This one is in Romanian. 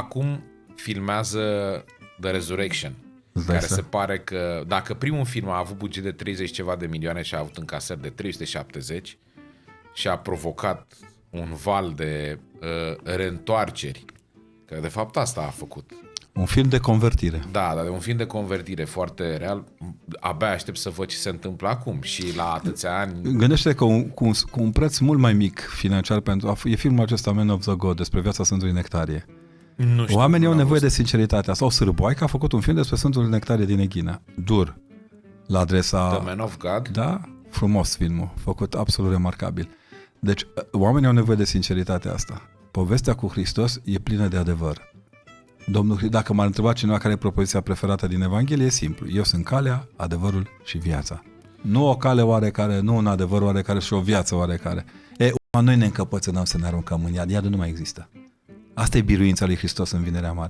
acum filmează The Resurrection, Îți dai care seama? se pare că dacă primul film a avut buget de 30 ceva de milioane și a avut încasări de 370 și a provocat un val de reîntoarceri, că de fapt asta a făcut. Un film de convertire. Da, dar de un film de convertire foarte real, abia aștept să văd ce se întâmplă acum și la atâția ani. Gândește că cu un preț mult mai mic financiar e filmul acesta Man of the God despre viața Sfântului Nectarie. Nu știu, Oamenii au n-am nevoie văzut. de sinceritate. Sau Sârboaica a făcut un film despre Sfântul Nectarie din Eghina. Dur. La adresa... The Man of God? Da, frumos filmul. Făcut absolut remarcabil. Deci, oamenii au nevoie de sinceritatea asta. Povestea cu Hristos e plină de adevăr. Dacă m-ar întreba cineva care e propoziția preferată din Evanghelie, e simplu. Eu sunt calea, adevărul și viața. Nu o cale oarecare, nu un adevăr oarecare și o viață oarecare. Noi ne încăpățânăm să ne aruncăm în iad. Iadul nu mai există. Asta e biruința lui Hristos în Vinerea Mare.